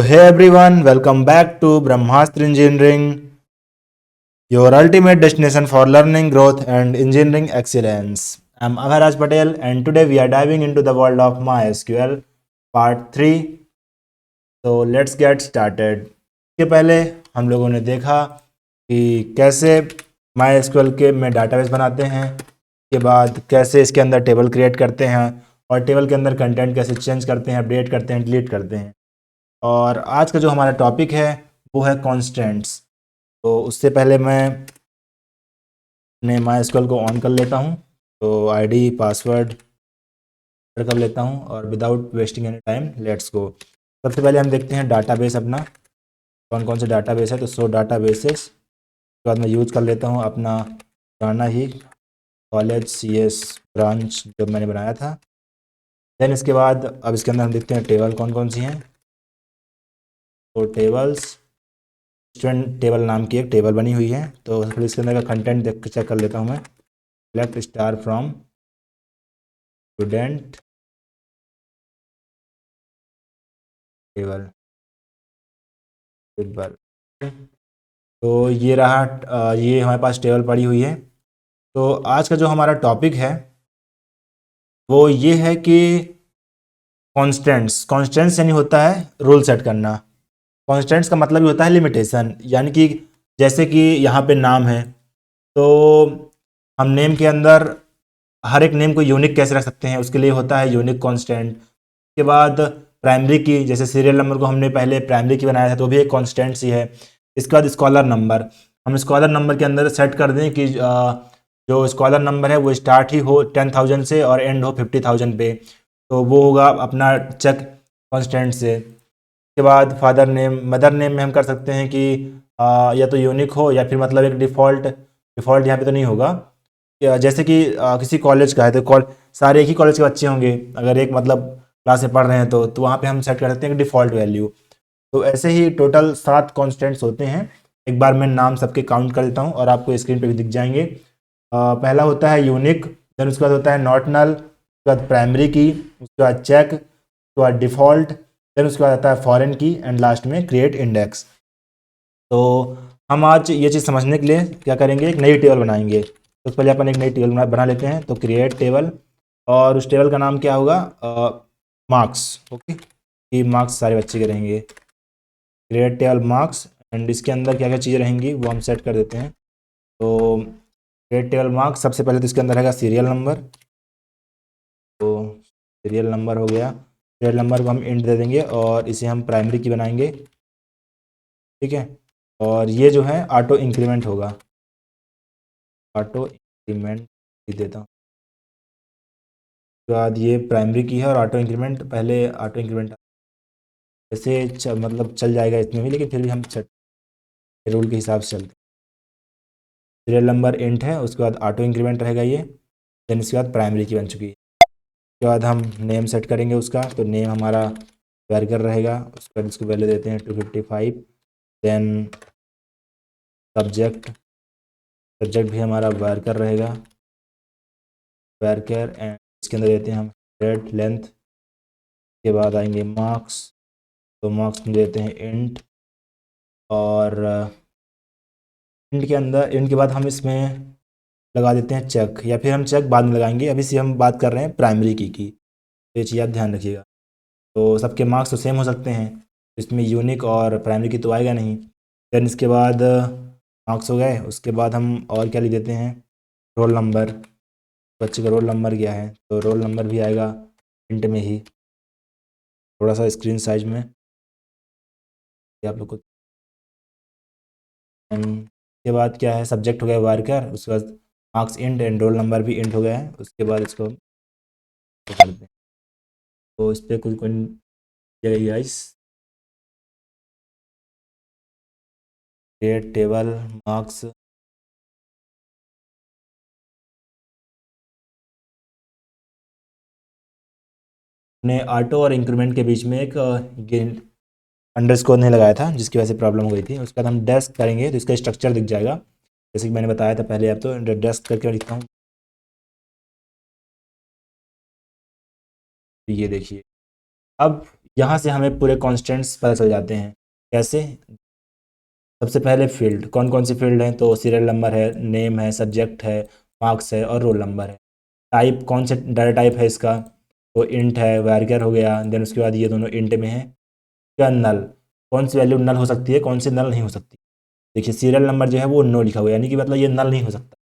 hey everyone, welcome back to Brahmastra Engineering, your ultimate destination for learning, growth, and engineering excellence. I'm Avaraj Patel, and today we are diving into the world of MySQL Part 3. So let's get started. इसके पहले हम लोगों ने देखा कि कैसे MySQL के में डाटाबेस बनाते हैं, के बाद कैसे इसके अंदर टेबल क्रिएट करते हैं और टेबल के अंदर कंटेंट कैसे चेंज करते हैं, अपडेट करते हैं, डिलीट करते हैं। और आज का जो हमारा टॉपिक है वो है कॉन्स्टेंट्स। तो उससे पहले मैं अपने MySQL को ऑन कर लेता हूँ। तो आईडी पासवर्ड कर लेता हूँ और without wasting any time let's go. सबसे पहले हम देखते हैं डाटाबेस अपना कौन कौन से डाटाबेस है। तो सो डाटाबेसेस उसके बाद मैं यूज़ कर लेता हूँ अपना पुराना ही कॉलेज CS ब्रांच जो मैंने बनाया था। देन इसके बाद अब इसके अंदर हम देखते हैं टेबल कौन कौन सी हैं। तो टेबल्स स्टूडेंट टेबल नाम की एक टेबल बनी हुई है। तो फिर इसके अंदर का कंटेंट देख चेक कर लेता हूँ मैं। Select star from student table table. तो ये रहा, ये हमारे पास टेबल पड़ी हुई है। तो आज का जो हमारा टॉपिक है वो ये है कि कॉन्स्टेंट्स। कॉन्स्टेंट्स यानी होता है रूल सेट करना। कॉन्स्टेंट्स का मतलब ही होता है लिमिटेशन, यानी कि जैसे कि यहाँ पे नाम है तो हम नेम के अंदर हर एक नेम को यूनिक कैसे रख सकते हैं, उसके लिए होता है यूनिक कांस्टेंट। के बाद प्राइमरी की, जैसे सीरियल नंबर को हमने पहले प्राइमरी की बनाया था तो भी एक कांस्टेंट सी है। इसके बाद स्कॉलर नंबर, हम स्कॉलर नंबर के अंदर सेट कर दें कि जो स्कॉलर नंबर है वो स्टार्ट ही हो 10,000 से और एंड हो 50,000 पे, तो वो होगा अपना चेक कांस्टेंट से। के बाद फादर नेम, मदर नेम में हम कर सकते हैं कि या तो यूनिक हो या फिर मतलब एक डिफ़ॉल्ट। डिफ़ॉल्ट यहाँ पे तो नहीं होगा। जैसे कि किसी कॉलेज का है तो सारे एक ही कॉलेज के बच्चे होंगे, अगर एक मतलब क्लास में पढ़ रहे हैं तो वहाँ पे हम सेट कर सकते हैं कि डिफ़ॉल्ट वैल्यू। तो ऐसे ही टोटल 7 कॉन्स्टेंट्स होते हैं। एक बार मैं नाम सबके काउंट कर लेता हूँ और आपको स्क्रीन पे भी दिख जाएंगे। पहला होता है यूनिक, देन उसके बाद होता है नॉट नल, उसके बाद प्राइमरी की, उसके बाद चेक, उसके बाद डिफ़ॉल्ट, देन उसके बाद आता है फॉरेन की एंड लास्ट में क्रिएट इंडेक्स। तो हम आज ये चीज़ समझने के लिए क्या करेंगे, एक नई टेबल बनाएंगे। तो पहले अपन एक नई टेबल बना लेते हैं। तो क्रिएट टेबल, और उस टेबल का नाम क्या होगा, मार्क्स। ओके, कि मार्क्स सारे बच्चे के रहेंगे। क्रिएट टेबल मार्क्स, एंड इसके अंदर क्या क्या चीज़ें रहेंगी वो हम सेट कर देते हैं। तो क्रिएट टेबल मार्क्स, सबसे पहले तो इसके अंदर रहेगा सीरियल नंबर। तो सीरियल नंबर हो गया। सीरियल नंबर को हम इंट दे देंगे और इसे हम प्राइमरी की बनाएंगे। ठीक है, और ये जो है ऑटो इंक्रीमेंट होगा। ऑटो इंक्रीमेंट भी देता हूँ। उसके बाद ये प्राइमरी की है और ऑटो इंक्रीमेंट, पहले ऑटो इंक्रीमेंट ऐसे मतलब चल जाएगा इसमें भी, लेकिन फिर भी हम रूल के हिसाब से चलते हैं। सीरियल नंबर इंट है, उसके बाद ऑटो इंक्रीमेंट रहेगा ये, देन इसके बाद प्राइमरी की बन चुकी है। उसके बाद हम नेम सेट करेंगे उसका। तो नेम हमारा वर्कर रहेगा, उसके बाद इसको वैल्यू देते हैं 255। देन सब्जेक्ट, सब्जेक्ट भी हमारा वर्कर रहेगा, वर्कर, एंड इसके अंदर देते हैं हम रेड लेंथ। के बाद आएंगे मार्क्स, तो मार्क्स में देते हैं इंट, और इंट के अंदर, इंट के बाद हम इसमें लगा देते हैं चेक, या फिर हम चेक बाद में लगाएंगे। अभी से हम बात कर रहे हैं प्राइमरी की। तो ये चीज़ आप ध्यान रखिएगा। तो सबके मार्क्स तो सेम हो सकते हैं, इसमें यूनिक और प्राइमरी की तो आएगा नहीं। देन इसके बाद मार्क्स हो गए। उसके बाद हम और क्या लिख देते हैं, रोल नंबर। बच्चे का रोल नंबर क्या है, तो रोल नंबर भी आएगा इंट में ही, थोड़ा सा स्क्रीन साइज में ये आप लोग को। के बाद क्या है, सब्जेक्ट हो गया वर्कर, उसके बाद marks int and roll number भी इंट हो गया है। उसके बाद इसको करते हैं। तो इस पर कुछ कोई गाइस, क्रिएट टेबल मार्क्स, ने ऑटो और इंक्रीमेंट के बीच में एक अंडरस्कोर नहीं लगाया था, जिसकी वजह से प्रॉब्लम हो गई थी। उसके बाद हम डेस्क करेंगे तो इसका स्ट्रक्चर दिख जाएगा, जैसे कि मैंने बताया था पहले। अब तो डेस्क करके लिखता हूँ, ये देखिए। अब यहाँ से हमें पूरे कॉन्स्टेंट्स पता चल जाते हैं। कैसे? सबसे पहले फील्ड, कौन कौन सी फील्ड हैं, तो सीरियल नंबर है, नेम है, सब्जेक्ट है, मार्क्स है और रोल नंबर है। टाइप कौन से डाटा टाइप है इसका, तो इंट है, वार्कर हो गया। देन उसके बाद ये दोनों इंट में है। क्या नल, कौन सी वैल्यू नल हो सकती है, कौन सी नल नहीं हो सकती। देखिए सीरियल नंबर जो है वो नो लिखा हुआ है, यानी कि मतलब ये नल नहीं हो सकता।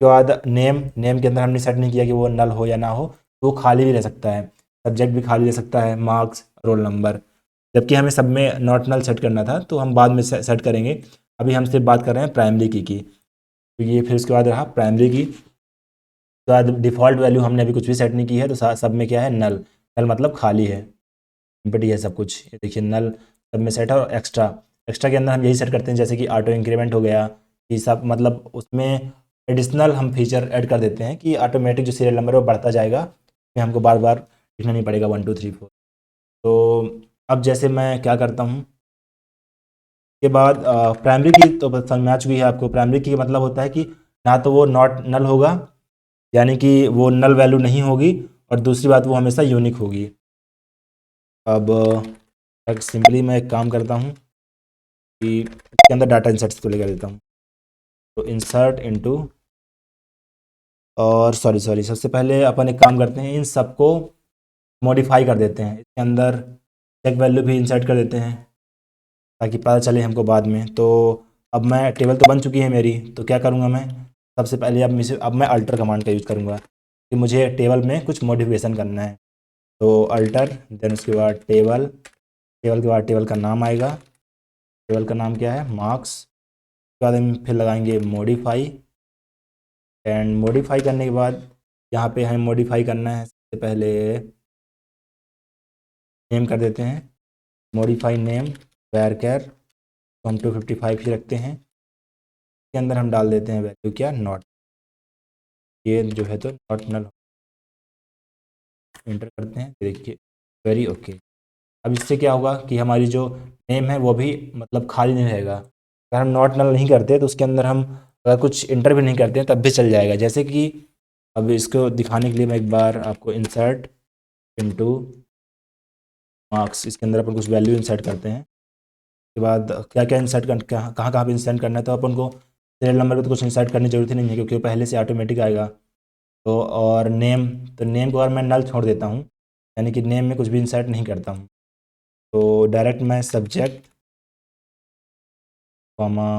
उसके बाद नेम, नेम के अंदर हमने सेट नहीं किया कि वो नल हो या ना हो, तो वो खाली भी रह सकता है। सब्जेक्ट भी खाली रह सकता है, मार्क्स, रोल नंबर। जबकि हमें सब में नॉट नल सेट करना था, तो हम बाद में सेट करेंगे। अभी हम सिर्फ बात कर रहे हैं प्राइमरी की। तो ये फिर उसके बाद रहा प्राइमरी की। उसके बाद डिफ़ॉल्ट वैल्यू हमने अभी कुछ भी सेट नहीं की है, तो सब में क्या है, नल। नल मतलब खाली है, एम्प्टी है सब कुछ। ये देखिए नल सब में सेट है। और एक्स्ट्रा, एक्स्ट्रा के अंदर हम यही सेट करते हैं जैसे कि ऑटो इंक्रीमेंट हो गया, ये सब मतलब उसमें एडिशनल हम फीचर ऐड कर देते हैं कि ऑटोमेटिक जो सीरियल नंबर है वो बढ़ता जाएगा, इसमें हमको बार बार लिखना नहीं पड़ेगा 1 2 3 4। तो अब जैसे मैं क्या करता हूँ के बाद प्राइमरी की तो बस समझ में आ चुकी है आपको। प्राइमरी की मतलब होता है कि ना तो वो नॉट नल होगा, यानी कि वो नल वैल्यू नहीं होगी, और दूसरी बात वो हमेशा यूनिक होगी। अब सिंपली मैं एक काम करता हूँ कि इसके अंदर डाटा इंसर्ट को लेकर देता हूँ। तो इंसर्ट इनटू, और सॉरी सबसे पहले अपन एक काम करते हैं, इन सबको मॉडिफाई कर देते हैं। इसके अंदर चेक वैल्यू भी इंसर्ट कर देते हैं ताकि पता चले हमको बाद में। तो अब मैं टेबल तो बन चुकी है मेरी, तो क्या करूँगा मैं, सबसे पहले अब मैं अल्टर कमांड का यूज़ करूँगा कि मुझे टेबल में कुछ मॉडिफिकेशन करना है। तो अल्टर, देन उसके बाद टेबल, टेबल के बाद टेबल का नाम आएगा। टेबल का नाम क्या है, मार्क्स। उसके बाद हम फिर लगाएंगे मॉडिफाई, एंड मॉडिफाई करने के बाद यहाँ पे हमें मॉडिफाई करना है। सबसे पहले नेम कर देते हैं, मॉडिफाई नेम वैरचर, तो हम 255 ही रखते हैं। इसके अंदर हम डाल देते हैं वैल्यू क्या, नॉट। ये जो है तो नॉट नल, इंटर करते हैं, देखिए वेरी ओके। अब इससे क्या होगा कि हमारी जो नेम है वो भी मतलब खाली नहीं रहेगा। अगर हम नॉट नल नहीं करते तो उसके अंदर हम अगर कुछ इंटर भी नहीं करते हैं तब भी चल जाएगा। जैसे कि अब इसको दिखाने के लिए मैं एक बार आपको इंसर्ट इनटू मार्क्स, इसके अंदर अपन कुछ वैल्यू इंसर्ट करते हैं। उसके बाद क्या क्या इंसर्ट कर, कहाँ कहाँ पे इंसर्ट करना है, तो अपन को सीरियल नंबर पे तो कुछ इंसर्ट करने की जरूरत ही नहीं है क्योंकि वो पहले से ऑटोमेटिक आएगा। तो और नेम, तो नेम को अगर मैं नल छोड़ देता हूँ, यानी कि नेम में कुछ भी इंसर्ट नहीं करता हूँ, तो डायरेक्ट मैं subject comma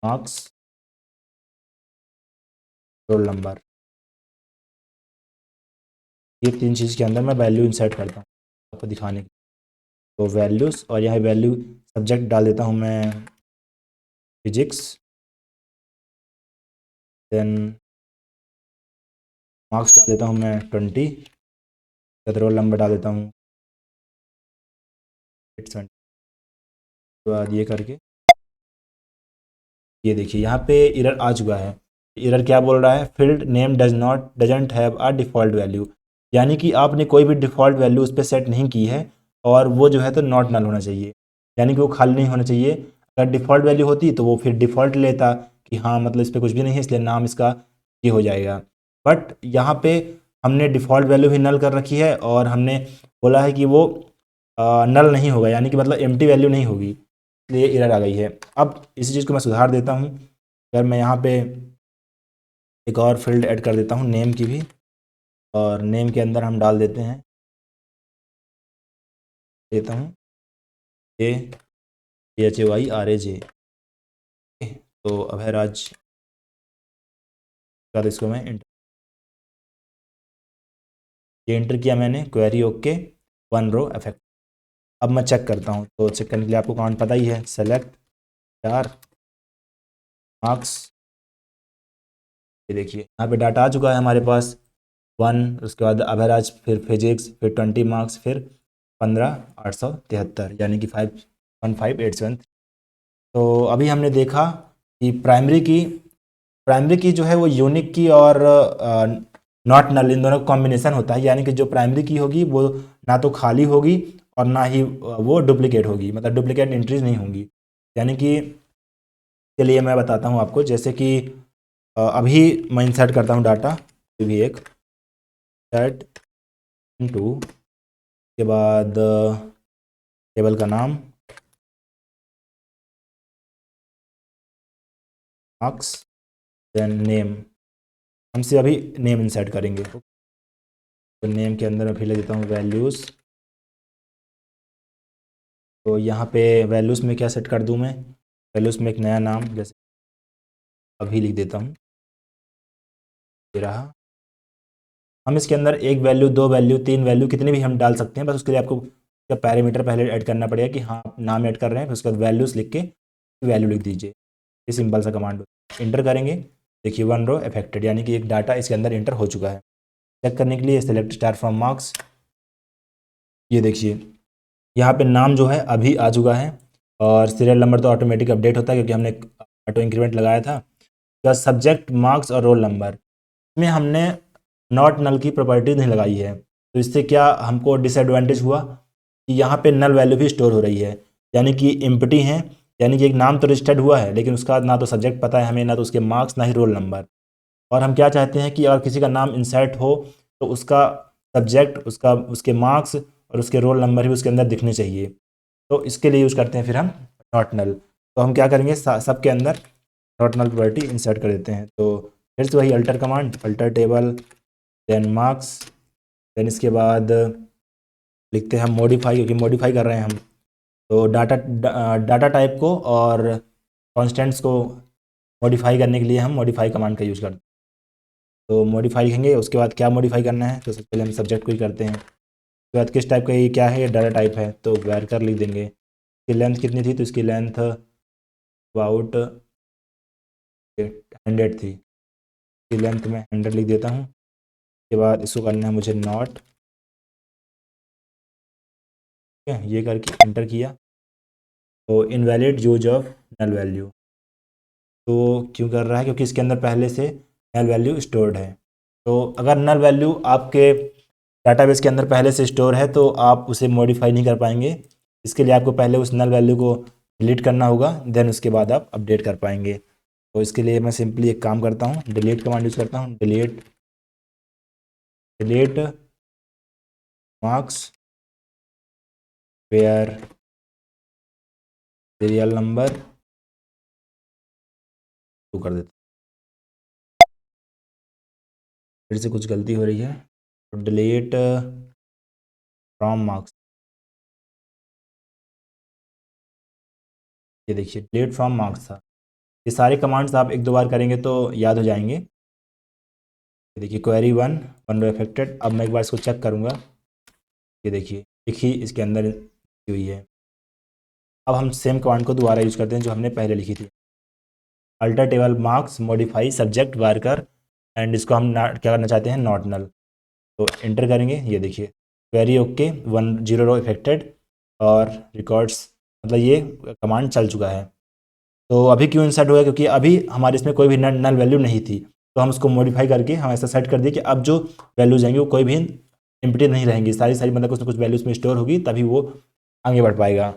marks roll number, ये तीन चीज़ के अंदर मैं वैल्यू इंसर्ट करता हूँ आपको दिखाने के लिए। तो वैल्यूज़, और यहाँ वैल्यू सब्जेक्ट डाल देता हूँ मैं फिजिक्स, देन मार्क्स डाल देता हूँ मैं 20, रोल नंबर डाल देता हूँ 820। तो बाद ये करके ये देखिए यहाँ पे एरर आ चुका है। एरर क्या बोल रहा है, field name doesn't have a default value, यानी कि आपने कोई भी डिफ़ॉल्ट वैल्यू उस पर सेट नहीं की है, और वो जो है तो नॉट नल होना चाहिए, यानी कि वो खाली नहीं होना चाहिए। अगर डिफ़ॉल्ट वैल्यू होती तो वो फिर डिफ़ॉल्ट लेता कि हाँ मतलब इस पर कुछ भी नहीं है, इसलिए नाम इसका ये हो जाएगा। बट यहाँ पे हमने डिफ़ॉल्ट वैल्यू भी नल कर रखी है, और हमने बोला है कि वो नल नहीं होगा, यानी कि मतलब एम्प्टी वैल्यू नहीं होगी, इसलिए एरर आ गई है। अब इसी चीज़ को मैं सुधार देता हूँ। अगर मैं यहाँ पे एक और फील्ड ऐड कर देता हूँ नेम की भी, और नेम के अंदर हम डाल देते हैं, देता हूँ AHAYRAJ। तो अभयराज का, इसको मैं ये इंटर किया मैंने, क्वेरी ओके, 1 रो इफेक्ट। अब मैं चेक करता हूँ, तो चेक करने के लिए आपको कमांड पता ही है, सेलेक्ट 4 मार्क्स। ये देखिए यहाँ पे डाटा आ चुका है हमारे पास 1, उसके बाद अभयराज, फिर फिजिक्स, फिर 20 मार्क्स, फिर 15,873, यानी कि 515,873। तो अभी हमने देखा कि प्राइमरी की जो है वो यूनिक की और नॉट नल, इन दोनों का कॉम्बिनेशन होता है, यानी कि जो प्राइमरी की होगी वो ना तो खाली होगी और ना ही वो डुप्लीकेट होगी, मतलब डुप्लीकेट एंट्रीज नहीं होंगी। यानी कि चलिए मैं बताता हूँ आपको, जैसे कि अभी मैं इंसर्ट करता हूँ डाटा, भी एक सेट इनटू उसके बाद टेबल का नाम मार्क्स, देन नेम, हमसे अभी नेम इंसर्ट करेंगे। तो नेम के अंदर मैं फिर ले देता हूँ वैल्यूज़। तो यहाँ पे वैल्यूज़ में क्या सेट कर दूँ मैं, वैल्यूज़ में एक नया नाम जैसे अभी लिख देता हूँ, ये रहा। हम इसके अंदर एक वैल्यू, दो वैल्यू, तीन वैल्यू, कितनी भी हम डाल सकते हैं, बस उसके लिए आपको क्या पैरामीटर पहले ऐड करना पड़ेगा कि हाँ नाम ऐड कर रहे हैं, फिर उसके बाद वैल्यूज़ लिख के वैल्यू लिख दीजिए। ये सिंपल सा कमांड इंटर करेंगे। देखिए 1 रो अफेक्टेड, यानी कि एक डाटा इसके अंदर इंटर हो चुका है। चेक करने के लिए सेलेक्ट स्टार फ्रॉम मार्क्स, ये देखिए यहाँ पे नाम जो है अभी आ चुका है, और सीरियल नंबर तो ऑटोमेटिक अपडेट होता है क्योंकि हमने ऑटो इंक्रीमेंट लगाया था। तो सब्जेक्ट, मार्क्स और रोल नंबर में हमने नॉट नल की प्रॉपर्टी नहीं लगाई है, तो इससे क्या हमको डिसएडवांटेज हुआ कि यहाँ पे नल वैल्यू भी स्टोर हो रही है, यानी कि एम्प्टी है, यानी कि एक नाम तो रजिस्टर्ड हुआ है लेकिन उसका ना तो सब्जेक्ट पता है हमें, ना तो उसके मार्क्स, ना ही रोल नंबर। और हम क्या चाहते हैं कि अगर किसी का नाम इंसर्ट हो तो उसका सब्जेक्ट, उसका, उसके मार्क्स और उसके रोल नंबर भी उसके अंदर दिखने चाहिए। तो इसके लिए यूज़ करते हैं फिर हम नॉट नल। तो हम क्या करेंगे, सबके अंदर नॉट नल प्रॉपर्टी इंसर्ट कर देते हैं। तो फिर से वही alter command, alter table, then marks, then इसके बाद लिखते हैं हम मॉडिफाई, क्योंकि मॉडिफाई कर रहे हैं हम। तो डाटा टाइप को और कॉन्स्टेंट्स को मॉडिफाई करने के लिए हम मॉडिफाई कमांड का यूज़ करते हैं। तो मॉडिफाई लिखेंगे, उसके बाद क्या मॉडिफाई करना है, तो सबसे पहले हम सब्जेक्ट को ही करते हैं। उसके बाद किस टाइप का ये क्या है, ये डाटा टाइप है, तो वर्कर लिख देंगे। इसकी लेंथ कितनी थी, तो इसकी लेंथ अबाउट 100 थी, इसकी लेंथ में 100 लिख देता हूँ। उसके बाद इसको करना है मुझे नॉट, ठीक है, ये करके एंटर किया। तो invalid use of null value, तो क्यों कर रहा है, क्योंकि इसके अंदर पहले से नल वैल्यू स्टोर्ड है। तो अगर नल वैल्यू आपके डाटाबेस के अंदर पहले से स्टोर है तो आप उसे मॉडिफाई नहीं कर पाएंगे। इसके लिए आपको पहले उस नल वैल्यू को डिलीट करना होगा, देन उसके बाद आप अपडेट कर पाएंगे। तो इसके लिए मैं सिंपली एक काम करता हूँ, डिलीट कमांड यूज़ करता हूँ, delete delete marks where serial number two कर देता हूँ। फिर से कुछ गलती हो रही है, तो डिलीट फ्रॉम मार्क्स, ये देखिए डिलीट फ्रॉम मार्क्स था। ये सारे कमांड्स आप एक दो बार करेंगे तो याद हो जाएंगे। ये देखिए क्वेरी 1 वन रो अफेक्टेड। अब मैं एक बार इसको चेक करूँगा, ये देखिए एक ही इसके अंदर लिखी हुई है। अब हम सेम कमांड को दोबारा यूज़ करते हैं जो हमने पहले लिखी थी, alter table marks modify subject worker, and इसको हम क्या करना चाहते हैं, नॉट नल। तो एंटर करेंगे, ये देखिए क्वेरी ओके, 10 रो इफेक्टेड और रिकॉर्ड्स, मतलब ये कमांड चल चुका है। तो अभी क्यों इंसर्ट हुआ, क्योंकि अभी हमारे इसमें कोई भी नल वैल्यू नहीं थी, तो हम उसको मॉडिफाई करके हम ऐसा सेट कर दिए कि अब जो वैल्यूज आएंगी वो कोई भी एम्प्टी नहीं रहेंगी, सारी सारी मतलब कुछ ना कुछ वैल्यूज में स्टोर होगी, तभी वो आगे बढ़ पाएगा।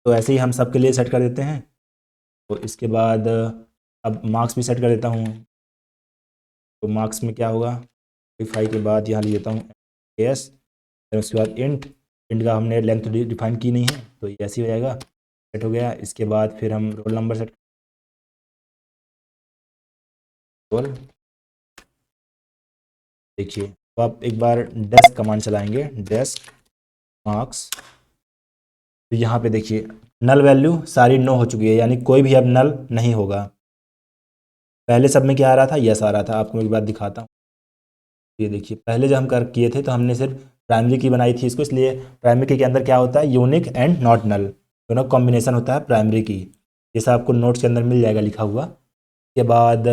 तो ऐसे ही हम सब के लिए सेट कर देते हैं। तो इसके बाद अब मार्क्स भी सेट कर देता हूँ। तो मार्क्स में क्या होगा, मॉडिफाई के बाद यहाँ लिख देता हूँ एस, फिर उसके बाद इंट, इंट का हमने लेंथ डिफाइन की नहीं है तो ये ऐसे ही हो जाएगा, सेट हो गया। इसके बाद फिर हम रोल नंबर सेट, रोल, देखिए तो आप एक बार डेस्क कमांड चलाएंगे, डेस्क मार्क्स, तो यहाँ पे देखिए नल वैल्यू सारी नो हो चुकी है, यानी कोई भी अब नल नहीं होगा। पहले सब में क्या आ रहा था, यस आ रहा था। आपको एक बार दिखाता हूँ, ये देखिए पहले जब हम कर किए थे तो हमने सिर्फ प्राइमरी की बनाई थी इसको, इसलिए प्राइमरी की के अंदर क्या होता है, यूनिक एंड नॉट नल दोनों कॉम्बिनेशन होता है प्राइमरी की, जैसा आपको नोट्स के अंदर मिल जाएगा लिखा हुआ। के बाद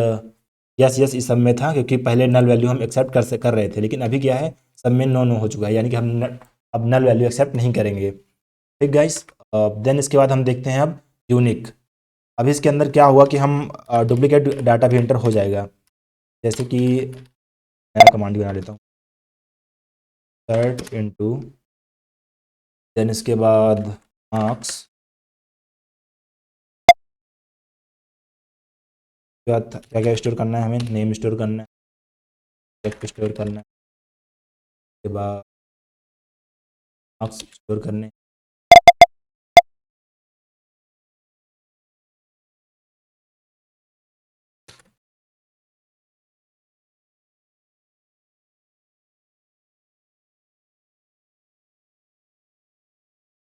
यस यस इस सब में था क्योंकि पहले नल वैल्यू हम एक्सेप्ट कर रहे थे, लेकिन अभी क्या है, सब में नो नो हो चुका है, यानी कि हम अब नल वैल्यू एक्सेप्ट नहीं करेंगे। ठीक गाइस, देन इसके बाद हम देखते हैं अब यूनिक। अभी इसके अंदर क्या हुआ कि हम डुप्लीकेट डाटा भी एंटर हो जाएगा, जैसे कि नया कमांड बना लेता हूँ, सर्ट इनटू, देन इसके बाद मार्क्स, उसके बाद क्या क्या स्टोर करना है, हमें नेम स्टोर करना है, टेक्स्ट स्टोर करना है, उसके बाद मार्क्स स्टोर करने।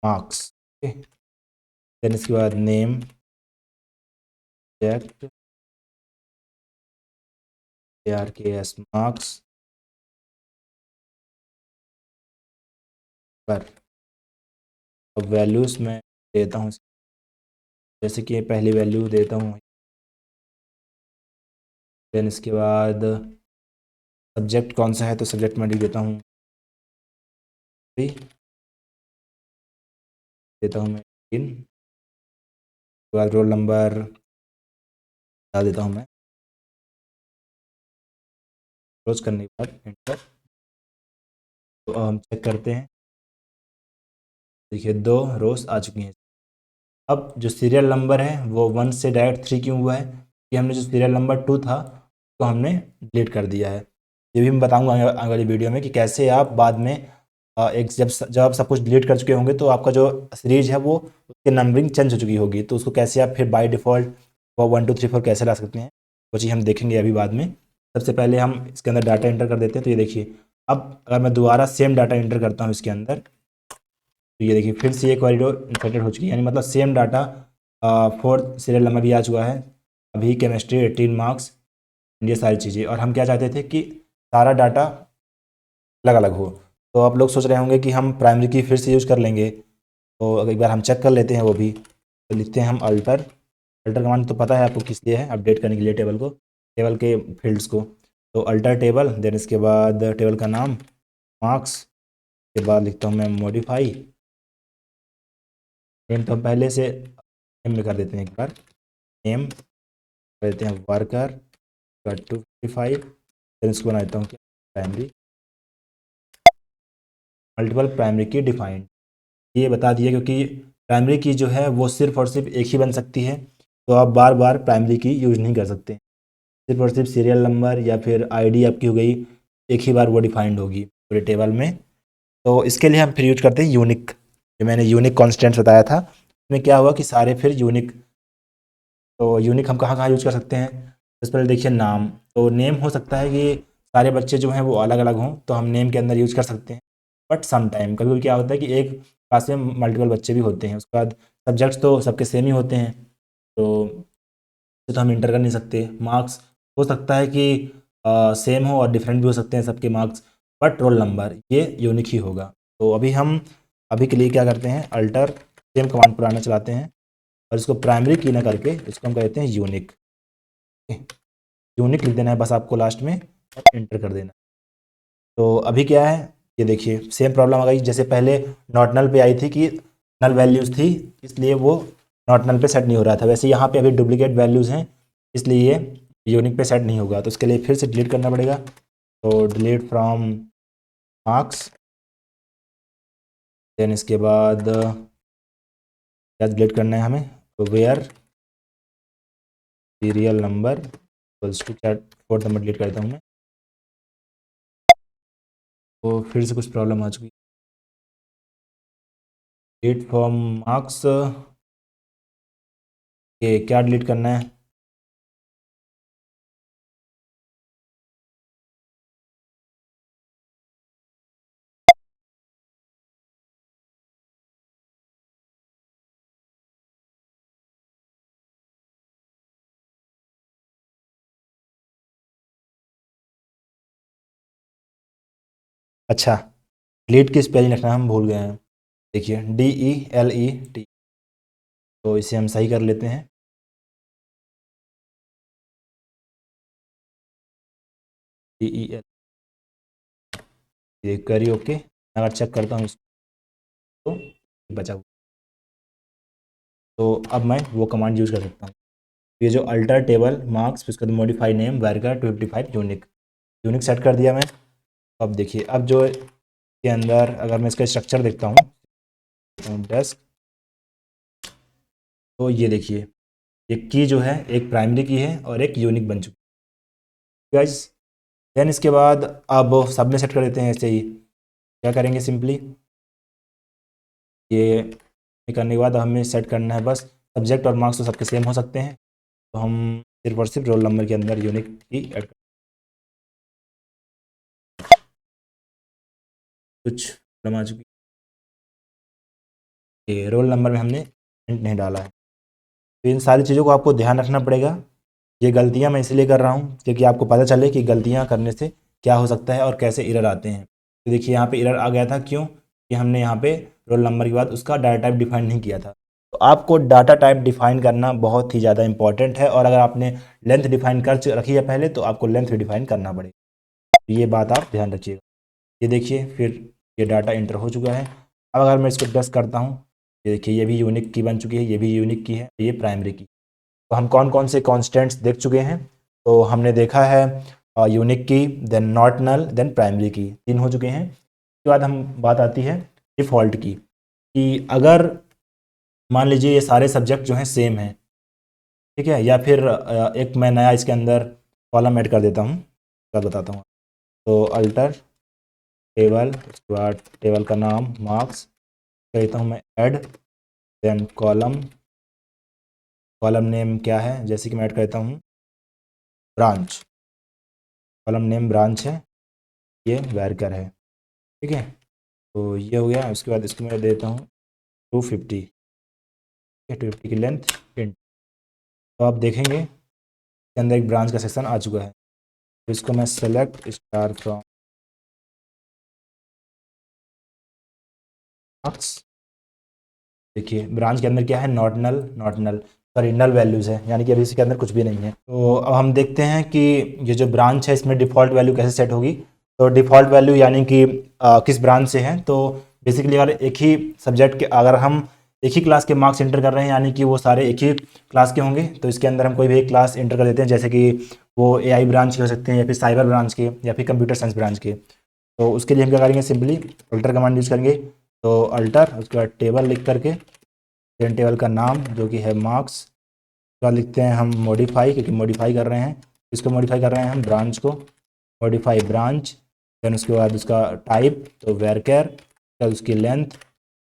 Marks, okay. देन इसके बाद नेम सब्जेक्ट ARKS मार्क्स पर। अब वैल्यूज़ में देता हूँ, जैसे कि पहली वैल्यू देता हूँ। देन इसके बाद सब्जेक्ट कौन सा है तो सब्जेक्ट में लिख देता हूँ, देता हूँ मैं 3। उसके बाद रोल नंबर डाल देता हूँ मैं। क्लोज करने के बाद एंटर। तो हम चेक करते हैं, देखिए 2 रोज आ चुकी हैं। अब जो सीरियल नंबर है वो 1 से डायरेक्ट 3 क्यों हुआ है कि हमने जो सीरियल नंबर 2 था तो हमने डिलीट कर दिया है। ये भी मैं बताऊंगा आगे वाली वीडियो में कि कैसे आप बाद में एक जब आप सब कुछ डिलीट कर चुके होंगे तो आपका जो सीरीज है वो उसकी नंबरिंग चेंज हो चुकी होगी, तो उसको कैसे आप फिर बाय डिफ़ॉल्ट वो 1 2 3 4 कैसे ला सकते हैं, वो चीज़ हम देखेंगे अभी बाद में। सबसे पहले हम इसके अंदर डाटा एंटर कर देते हैं। तो ये देखिए, अब अगर मैं दोबारा सेम डाटा एंटर करता हूँ इसके अंदर, तो ये देखिए फिर से ये कॉरिडोर इंसर्टेड हो चुकी है, यानी मतलब same data 4th serial number भी आ चुका है। अभी केमिस्ट्री 18 मार्क्स, ये सारी चीज़ें। और हम क्या चाहते थे कि सारा डाटा अलग अलग हो। तो आप लोग सोच रहे होंगे कि हम प्राइमरी की फिर से यूज़ कर लेंगे, तो अगर एक बार हम चेक कर लेते हैं वो भी। तो लिखते हैं हम अल्टर। अल्टर कमांड तो पता है आपको किस लिए है, अपडेट करने के लिए टेबल को, टेबल के फील्ड्स को। तो अल्टर टेबल, देन इसके बाद टेबल का नाम मार्क्स, के बाद लिखता हूँ मैं मॉडिफाई। नेम तो हम पहले से नेम में कर देते हैं, एक बार नेम कर देते हैं वर्कर 255। फिर इसको बना देता हूँ क्या, प्राइमरी। मल्टीपल प्राइमरी की डिफाइंड, ये बता दिया क्योंकि प्राइमरी की जो है वो सिर्फ और सिर्फ एक ही बन सकती है, तो आप बार बार प्राइमरी की यूज़ नहीं कर सकते। सिर्फ और सिर्फ सीरियल नंबर या फिर आईडी आपकी हो गई, एक ही बार वो डिफाइंड होगी पूरे टेबल में। तो इसके लिए हम फिर यूज करते हैं यूनिक। जो मैंने यूनिक कॉन्स्टेंट्स बताया था, उसमें क्या हुआ कि सारे फिर यूनिक। तो यूनिक हम कहाँ कहाँ यूज कर सकते हैं, सबसे पहले देखिए नाम। तो नेम हो सकता है कि सारे बच्चे जो हैं वो अलग अलग हों, तो हम नेम के अंदर यूज कर सकते हैं। बट सम टाइम कभी कभी क्या होता है कि एक क्लास में मल्टीपल बच्चे भी होते हैं। उसके बाद सब्जेक्ट्स तो सबके सेम ही होते हैं, तो हम इंटर कर नहीं सकते। मार्क्स हो सकता है कि सेम हो और डिफरेंट भी हो सकते हैं सबके मार्क्स, बट रोल नंबर ये यूनिक ही होगा। तो अभी के लिए क्या करते हैं, अल्टर सेम कमांड पुराना चलाते हैं और इसको प्राइमरी की ना करके इसको हम कहते हैं यूनिक। यूनिक लिख देना है बस आपको लास्ट में और एंटर कर देना। तो अभी क्या है, ये देखिए सेम प्रॉब्लम आ गई जैसे पहले नॉट नल पे आई थी कि नल वैल्यूज़ थी इसलिए वो नॉट नल पे सेट नहीं हो रहा था, वैसे यहाँ पे अभी डुप्लीकेट वैल्यूज़ हैं इसलिए ये यूनिक पे सेट नहीं होगा। तो इसके लिए फिर से डिलीट करना पड़ेगा। तो डिलीट फ्रॉम मार्क्स, देन इसके बाद क्या डिलीट करना है हमें, तो where serial number equals to क्या, 4th नंबर डिलीट करता हूँ मैं। तो फिर से कुछ प्रॉब्लम आ चुकी, डिलीट फ्रॉम मार्क्स के क्या डिलीट करना है, अच्छा डिलीट की स्पेलिंग लिखना हम भूल गए हैं। देखिए DELET, तो इसे हम सही कर लेते हैं। DEL, ये करी ओके। अगर चेक करता हूँ इसको तो बचा हुआ, तो अब मैं वो कमांड यूज़ कर सकता हूँ। ये जो अल्टर टेबल मार्क्स फिर उसके बाद modify name worker 255 unique, unique set कर दिया मैं। अब देखिए, अब जो के अंदर अगर मैं इसका स्ट्रक्चर देखता हूँ डेस्क, तो ये देखिए एक की जो है एक प्राइमरी की है और एक यूनिक बन चुकी है गाइस। देन इसके बाद अब सब में सेट कर देते हैं ऐसे ही। क्या करेंगे, सिंपली ये करने के बाद हमें सेट करना है बस सब्जेक्ट और मार्क्स तो सबके सेम हो सकते हैं, तो हम सिर्फ और सिर्फ रोल नंबर के अंदर यूनिक की ऐड कर कुछ प्रॉब्लम आ चुकी है। रोल नंबर में हमने हिंट नहीं डाला है, तो इन सारी चीज़ों को आपको ध्यान रखना पड़ेगा। ये गलतियाँ मैं इसलिए कर रहा हूँ क्योंकि आपको पता चले कि गलतियाँ करने से क्या हो सकता है और कैसे एरर आते हैं। तो देखिए यहाँ पे एरर आ गया था, क्यों कि हमने यहाँ पे रोल नंबर के बाद उसका डाटा टाइप डिफाइन नहीं किया था। तो आपको डाटा टाइप डिफाइन करना बहुत ही ज़्यादा इंपॉर्टेंट है, और अगर आपने लेंथ डिफाइन कर रखी है पहले तो आपको लेंथ भी डिफाइन करना पड़ेगा। तो ये बात आप ध्यान रखिएगा। ये देखिए फिर ये डाटा इंटर हो चुका है। अब अगर मैं इसको प्रेस करता हूँ, ये देखिए ये भी यूनिक की बन चुकी है, ये भी यूनिक की है, ये प्राइमरी की। तो हम कौन कौन से कॉन्स्टेंट्स देख चुके हैं, तो हमने देखा है unique key, then not null, then primary key, 3 हो चुके हैं। उसके बाद हम बात आती है डिफ़ॉल्ट की, कि अगर मान लीजिए ये सारे सब्जेक्ट जो हैं सेम हैं, ठीक है, या फिर एक मैं नया इसके अंदर कॉलम ऐड कर देता हूँ, बात बताता हूँ। तो अल्टर टेबल, उसके बाद टेबल का नाम मार्क्स कहता हूँ मैं add, then column, column name क्या है, जैसे कि मैं ऐड करता हूँ ब्रांच, कॉलम नेम ब्रांच है, ये वर्कर है, ठीक है। तो ये हो गया। उसके बाद इसको मैं देता हूँ 250, 250 की लेंथ इंट। तो आप देखेंगे इसके अंदर एक ब्रांच का सेक्शन आ चुका है। तो इसको मैं सेलेक्ट स्टार फ्रॉम मार्क्स, देखिए ब्रांच के अंदर क्या है, not null, not null sorry null values है, यानी कि अभी इसके अंदर कुछ भी नहीं है। तो अब हम देखते हैं कि ये जो ब्रांच है इसमें डिफ़ॉल्ट वैल्यू कैसे सेट होगी। तो डिफ़ॉल्ट वैल्यू यानी कि किस ब्रांच से है, तो बेसिकली अगर एक ही सब्जेक्ट के, अगर हम एक ही क्लास के मार्क्स इंटर कर रहे हैं, यानी कि वो सारे एक ही क्लास के होंगे, तो इसके अंदर हम कोई भी एक क्लास इंटर कर देते हैं, जैसे कि वो एआई ब्रांच के हो सकते हैं, या फिर साइबर ब्रांच के, या फिर कंप्यूटर साइंस ब्रांच के। तो उसके लिए हम क्या करेंगे, सिंपली अल्टर कमांड यूज़ करेंगे। तो अल्टर, उसके बाद टेबल लिख करके, देन टेबल का नाम जो कि है मार्क्स, उसके बाद लिखते हैं हम मॉडिफाई, क्योंकि मॉडिफाई कर रहे हैं, इसको मॉडिफाई कर रहे हैं हम ब्रांच को, मॉडिफाई ब्रांच। देन उसके बाद उसका टाइप, तो वेरकेर, फिर उसकी लेंथ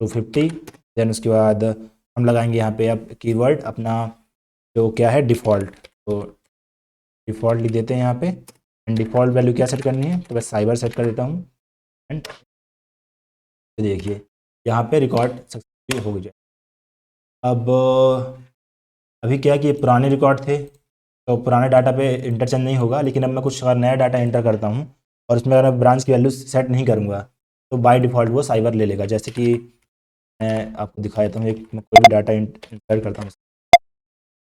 250। देन उसके बाद हम लगाएंगे यहाँ पे अब कीवर्ड अपना जो क्या है डिफ़ॉल्ट, तो डिफ़ॉल्ट लिख देते हैं यहाँ पे। एंड डिफ़ॉल्ट वैल्यू क्या सेट करनी है, तो बस साइबर सेट कर देता हूँ। एंड देखिए यहाँ पे रिकॉर्ड सक्सेसफुल हो गया। अब अभी क्या है कि ये पुराने रिकॉर्ड थे, तो पुराने डाटा पे इंटरचेंज नहीं होगा, लेकिन अब मैं कुछ अगर नया डाटा इंटर करता हूँ और उसमें अगर मैं ब्रांच की वैल्यू सेट नहीं करूँगा, तो बाय डिफ़ॉल्ट वो साइबर ले लेगा। जैसे कि मैं आपको दिखा देता हूँ, एक मैं कोई भी डाटा इंसर्ट करता हूँ,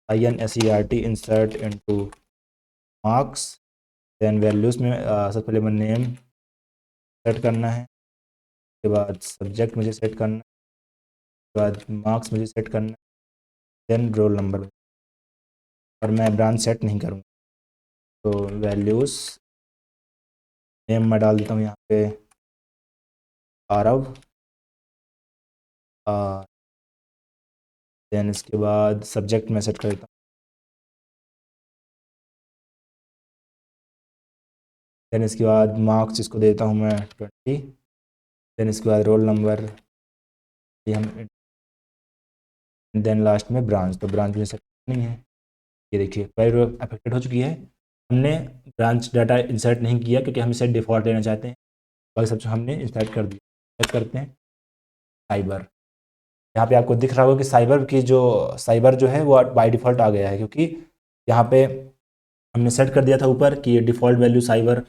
INSERT insert into marks, then values में सबसे पहले मैं नेम सेट करना है, उसके बाद सब्जेक्ट मुझे सेट करना है, उसके बाद मार्क्स मुझे सेट करना है, देन रोल नंबर, और मैं ब्रांच सेट नहीं करूँगा। तो वैल्यूज़ नेम मैं डाल देता हूँ यहाँ पे आरव, देन इसके बाद सब्जेक्ट मैं सेट कर देता हूँ, देन इसके बाद मार्क्स इसको देता हूँ मैं 20, देन इसके बाद रोल नंबर ये हम, देन लास्ट में ब्रांच, तो ब्रांच मुझे सेट नहीं है। ये देखिए पहले रो अफेक्टेड हो चुकी है, हमने ब्रांच डाटा इंसर्ट नहीं किया क्योंकि हम इसे डिफ़ॉल्ट लेना चाहते हैं, बाकी सब हमने इंसर्ट कर दिया। चेक करते हैं साइबर, यहाँ पे आपको दिख रहा होगा कि साइबर जो है वो बाय डिफ़ॉल्ट आ गया है, क्योंकि यहाँ पे हमने सेट कर दिया था ऊपर कि ये डिफ़ॉल्ट वैल्यू साइबर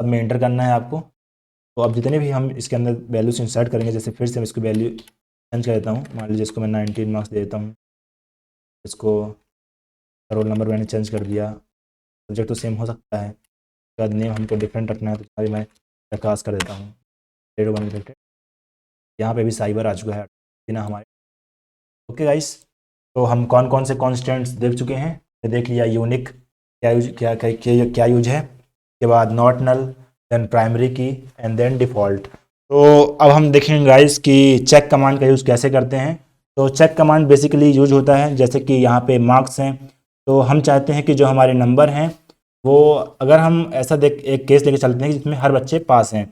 अब में एंटर करना है आपको। तो अब जितने भी हम इसके अंदर वैल्यूज इंसर्ट करेंगे, जैसे फिर से मैं इसको वैल्यू चेंज कर देता हूँ, मान लीजिए इसको मैं 19 मार्क्स दे देता हूँ, इसको रोल नंबर मैंने चेंज कर दिया, सब्जेक्ट तो सेम हो सकता है, उसके बाद नेम हमको डिफरेंट रखना है, तो सारी मैं प्रकाश कर देता हूँ, रेड वन रिलेटेड। यहाँ पे भी साइबर आ चुका है बिना हमारे। ओके गाइस, तो हम कौन कौन से कॉन्स्टेंट्स देख चुके हैं, ये देख लिया, यूनिक क्या यूज है, के बाद नॉट नल, देन प्राइमरी की, एंड देन डिफ़ॉल्ट। तो अब हम देखेंगे गाइस कि चेक कमांड का यूज़ कैसे करते हैं। तो चेक कमांड बेसिकली यूज होता है, जैसे कि यहाँ पे मार्क्स हैं, तो हम चाहते हैं कि जो हमारे नंबर हैं वो, अगर हम ऐसा एक केस लेके चलते हैं जिसमें हर बच्चे पास हैं,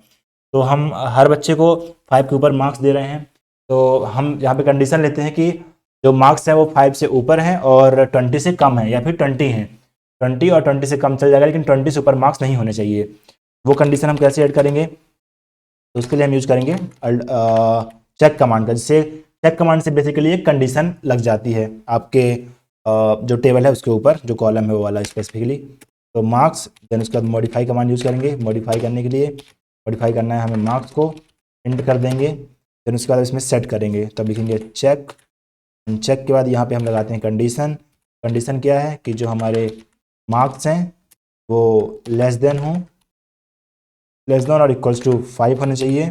तो हम हर बच्चे को 5 के ऊपर मार्क्स दे रहे हैं, तो हम यहाँ पे कंडीशन लेते हैं कि जो मार्क्स हैं वो 5 से ऊपर हैं और 20 से कम है, या फिर 20 हैं। 20 और 20 से कम चल जाएगा, लेकिन 20 से ऊपर मार्क्स नहीं होने चाहिए। वो कंडीशन हम कैसे ऐड करेंगे? तो उसके लिए हम यूज करेंगे चेक कमांड का, जिससे चेक कमांड से बेसिकली एक कंडीशन लग जाती है आपके जो टेबल है उसके ऊपर, जो कॉलम है वो वाला स्पेसिफिकली। तो मार्क्स, देन उसके बाद मॉडिफाई कमांड यूज़ करेंगे। मॉडिफाई करने के लिए मॉडिफाई करना है हमें मार्क्स को, इंट कर देंगे। देन उसके बाद इसमें सेट करेंगे, तब लिखेंगे चेक। चेक के बाद यहाँ पे हम लगाते हैं कंडीशन। कंडीशन क्या है कि जो हमारे मार्क्स हैं वो लेस देन और इक्वल्स टू 5 होने चाहिए।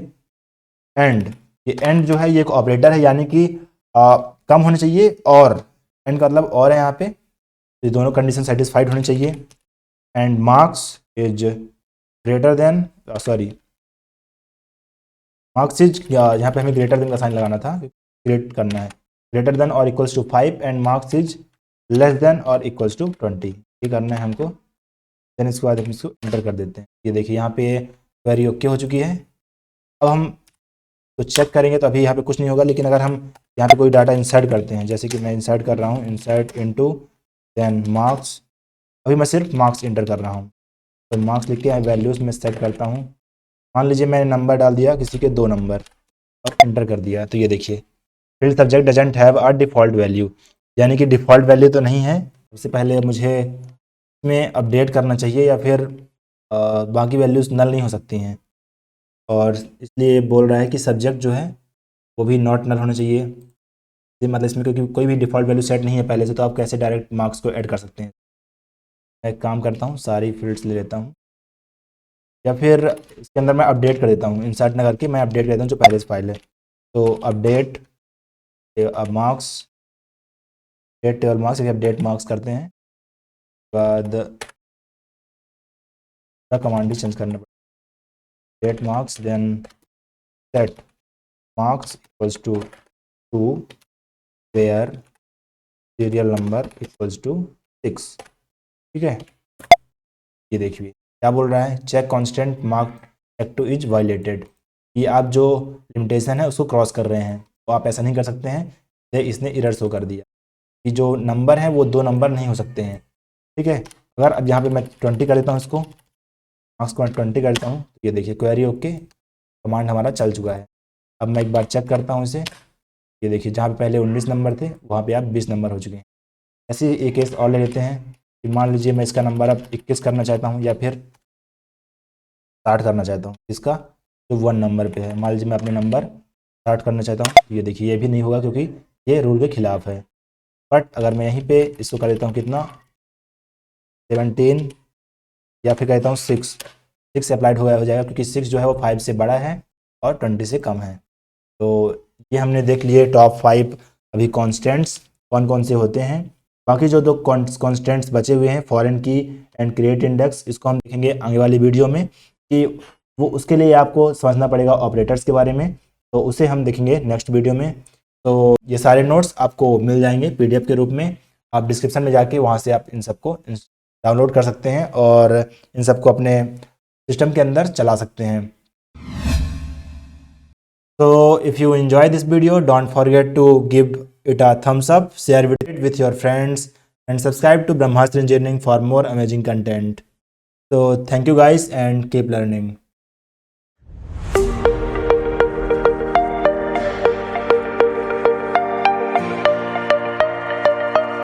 एंड, ये एंड जो है ये एक ऑपरेटर है, यानी कि कम होने चाहिए, और एंड का मतलब और है यहाँ पे। ये दोनों कंडीशन सेटिस्फाइड होनी चाहिए। And marks is greater than, sorry, marks is, यहाँ पे हमें ग्रेटर देन का साइन लगाना था, ग्रेट करना है, ग्रेटर देन और equals to 5 and marks is less than और इक्वल्स टू 20, ये करना है हमको। देन इसके बाद हम इसको एंटर कर देते हैं। ये देखिए यहाँ पे क्वेरी ओके हो चुकी है। अब हम तो चेक करेंगे तो अभी यहाँ पे कुछ नहीं होगा, लेकिन अगर हम यहाँ पे कोई डाटा इंसर्ट करते हैं, जैसे कि मैं इंसर्ट कर रहा हूँ, इंसर्ट इनटू देन मार्क्स, अभी मैं सिर्फ मार्क्स इंटर कर रहा हूँ, तो मार्क्स लिख के वैल्यूज़ में सेट करता हूँ। मान लीजिए मैंने नंबर डाल दिया किसी के 2 नंबर और इंटर कर दिया, तो ये देखिए field subject doesn't have a default value, यानी कि डिफ़ॉल्ट वैल्यू तो नहीं है। सबसे पहले मुझे इसमें अपडेट करना चाहिए, या फिर बाकी वैल्यूज़ नल नहीं हो सकती हैं, और इसलिए बोल रहा है कि सब्जेक्ट जो है वो भी नॉट नल होना चाहिए। ये मतलब इसमें क्योंकि कोई भी डिफ़ॉल्ट वैल्यू सेट नहीं है पहले से, तो आप कैसे डायरेक्ट मार्क्स को ऐड कर सकते हैं। मैं एक काम करता हूँ, सारी फील्ड्स ले लेता हूँ, या फिर इसके अंदर मैं अपडेट कर देता हूँ, इंसर्ट ना करके मैं अपडेट कर देता हूँ जो पहले से फाइल है। तो update marks, date table marks, update marks करते हैं, बाद कमांड भी चेंज करना पड़ेगा, date marks, then set marks equals to 2 where serial number equals to 6। ठीक है, ये देखिए क्या बोल रहा है, check constant mark check two is violated, ये आप जो लिमिटेशन है उसको क्रॉस कर रहे हैं, तो आप ऐसा नहीं कर सकते हैं। तो इसने एरर शो कर दिया कि जो नंबर है वो 2 नंबर नहीं हो सकते हैं। ठीक है, अगर अब यहाँ पे मैं 20 कर देता हूँ, इसको मार्क्स को मैं 20 कर देता हूँ, तो ये देखिए क्वेरी ओके, कमांड हमारा चल चुका है। अब मैं एक बार चेक करता हूँ इसे, ये देखिए जहाँ पे पहले 19 नंबर थे वहाँ पे आप 20 नंबर हो चुके हैं। ऐसे एक केस और ले लेते हैं कि मान लीजिए मैं इसका नंबर अब 21 करना चाहता हूँ, या फिर 60 करना चाहता हूँ, इसका जो 1 नंबर पे है, मान लीजिए मैं अपने नंबर 60 करना चाहता हूँ, ये देखिए ये भी नहीं होगा क्योंकि ये रूल के खिलाफ है। बट अगर मैं यहीं पे इसको कर देता हूँ कितना, 17, या फिर कहता हूँ 6 से अप्लाइड हो जाएगा, क्योंकि 6 जो है वो 5 से बड़ा है और 20 से कम है। तो ये हमने देख लिए टॉप 5 अभी कॉन्स्टेंट्स कौन कौन से होते हैं। बाकी जो 2 कॉन्स्टेंट्स बचे हुए हैं, फॉरेन की एंड क्रिएट इंडेक्स, इसको हम देखेंगे आगे वाली वीडियो में, कि वो उसके लिए आपको समझना पड़ेगा ऑपरेटर्स के बारे में, तो उसे हम देखेंगे नेक्स्ट वीडियो में। तो ये सारे नोट्स आपको मिल जाएंगे PDF के रूप में, आप डिस्क्रिप्शन में जाके वहाँ से आप इन सबको डाउनलोड कर सकते हैं और इन सबको अपने सिस्टम के अंदर चला सकते हैं। So if you enjoy this video, don't forget to give it a thumbs up, share it with your friends, and subscribe to Brahmastra Engineering for more amazing content. So thank you guys and keep learning.